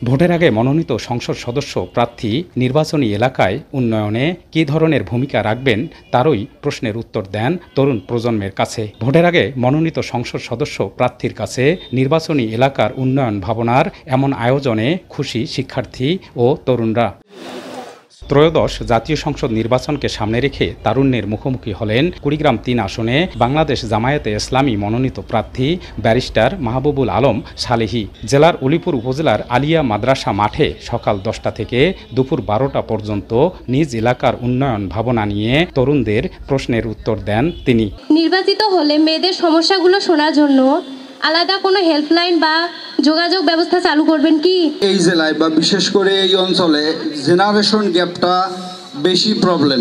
ভোটের আগে মনোনীত সংসদ সদস্য প্রার্থী নির্বাচনী এলাকায় উন্নয়নে কী ধরনের ভূমিকা রাখবেন তারই প্রশ্নের উত্তর দেন তরুণ প্রজন্মের কাছে। ভোটের আগে মনোনীত সংসদ সদস্য প্রার্থীর কাছে নির্বাচনী এলাকার উন্নয়ন ভাবনার এমন আয়োজনে খুশি শিক্ষার্থী ও তরুণরা। ত্রয়োদশ জাতীয় সংসদ নির্বাচনকে সামনে রেখে তারুণ্যের মুখোমুখি হলেন কুড়িগ্রাম ৩ আসনে বাংলাদেশ জামায়াতে ইসলামী মনোনীত প্রার্থী ব্যারিস্টার মাহবুবুল আলম সালেহী। জেলার উলিপুর উপজেলার আলিয়া মাদ্রাসা মাঠে সকাল 10টা থেকে দুপুর 12টা পর্যন্ত নিজ এলাকার উন্নয়ন ভাবনা নিয়ে তরুণদের প্রশ্নের উত্তর দেন তিনি। নির্বাচিত হলে মেয়েদের সমস্যাগুলো শোনার জন্য আলাদা কোনো হেল্পলাইন বা যোগাযোগ ব্যবস্থা চালু করবেন কি? এই জেলায় বা বিশেষ করে এই অঞ্চলে জেনারেশন গ্যাপটা বেশি প্রবলেম।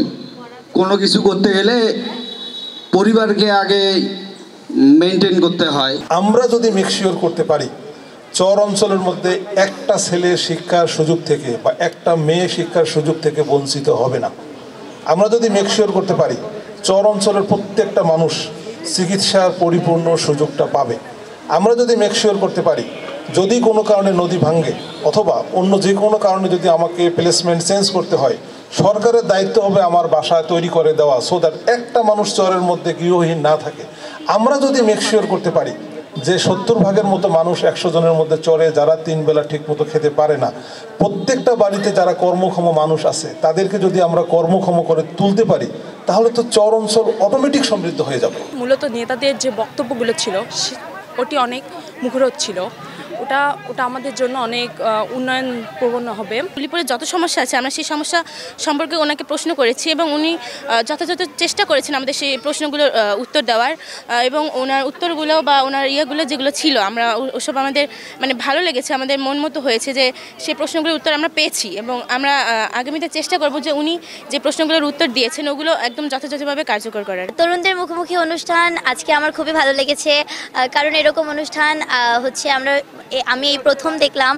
কোনো কিছু করতে গেলে পরিবারকে আগে মেনটেন করতে হয়। আমরা যদি মেকশিওর করতে পারি চর অঞ্চলের মধ্যে একটা ছেলে শিক্ষার সুযোগ থেকে বা একটা মেয়ে শিক্ষার সুযোগ থেকে বঞ্চিত হবে না, আমরা যদি মেকশিওর করতে পারি চর অঞ্চলের প্রত্যেকটা মানুষ চিকিৎসার পরিপূর্ণ সুযোগটা পাবে, আমরা যদি মেকশিওর করতে পারি যদি কোনো কারণে নদী ভাঙে অথবা অন্য যে কোনো কারণে যদি আমাকে প্লেসমেন্ট চেঞ্জ করতে হয়, সরকারের দায়িত্ব হবে আমার বাসায় তৈরি করে দেওয়া, সো দ্যাট একটা মানুষ চরের মধ্যে গৃহহীন না থাকে। আমরা যদি মেকশিওর করতে পারি যে 70 ভাগের মতো মানুষ 100 জনের মধ্যে চরে যারা 3 বেলা ঠিক মতো খেতে পারে না, প্রত্যেকটা বাড়িতে যারা কর্মক্ষম মানুষ আছে তাদেরকে যদি আমরা কর্মক্ষম করে তুলতে পারি তাহলে তো চর অঞ্চল অটোমেটিক সমৃদ্ধ হয়ে যাবে। মূলত নেতাদের যে বক্তব্যগুলো ছিল ওটি অনেক মুখরোধ ছিল, ওটা আমাদের জন্য অনেক উন্নয়ন প্রবণ হবে। উলিপুরে যত সমস্যা আছে আমরা সেই সমস্যা সম্পর্কে ওনাকে প্রশ্ন করেছি এবং উনি যথাযথ চেষ্টা করেছেন আমাদের সেই প্রশ্নগুলোর উত্তর দেওয়ার, এবং ওনার উত্তরগুলো বা ওনার ইয়েগুলো যেগুলো ছিল আমরা ওসব আমাদের মানে ভালো লেগেছে, আমাদের মন মতো হয়েছে যে সেই প্রশ্নগুলোর উত্তর আমরা পেয়েছি এবং আমরা আগামীতে চেষ্টা করব যে উনি যে প্রশ্নগুলোর উত্তর দিয়েছেন ওগুলো একদম যথাযথভাবে কার্যকর করার। তরুণদের মুখোমুখি অনুষ্ঠান আজকে আমার খুবই ভালো লেগেছে, কারণ এরকম অনুষ্ঠান হচ্ছে আমি এই প্রথম দেখলাম।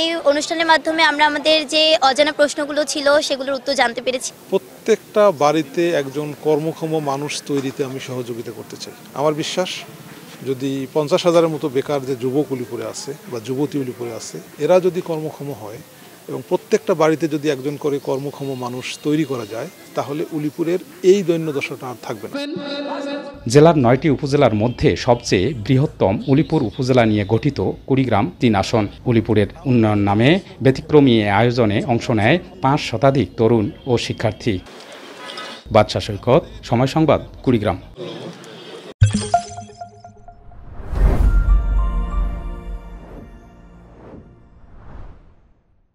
এই অনুষ্ঠানের মাধ্যমে আমরা আমাদের যে অজানা প্রশ্নগুলো ছিল সেগুলোর উত্তর জানতে পেরেছি। প্রত্যেকটা বাড়িতে একজন কর্মক্ষম মানুষ তৈরিতে আমি সহযোগিতা করতে চাই। আমার বিশ্বাস যদি 50,000-এর মতো বেকার যে যুবক উলিপুরে আছে বা যুবতী উলিপুরে আছে এরা যদি কর্মক্ষম হয় এবং প্রত্যেকটা বাড়িতে যদি একজন করে কর্মক্ষম মানুষ তৈরি করা যায় তাহলে উলিপুরের এই দৈন্যদশাটা আর থাকবে না। জেলার 9টি উপজেলার মধ্যে সবচেয়ে বৃহত্তম উলিপুর উপজেলা নিয়ে গঠিত কুড়িগ্রাম 3 আসন। উলিপুরের উন্নয়ন নামে ব্যতিক্রমী আয়োজনে অংশ নেয় 5 শতাধিক তরুণ ও শিক্ষার্থী। বাদশা সৈকত, সময় সংবাদ, কুড়িগ্রাম।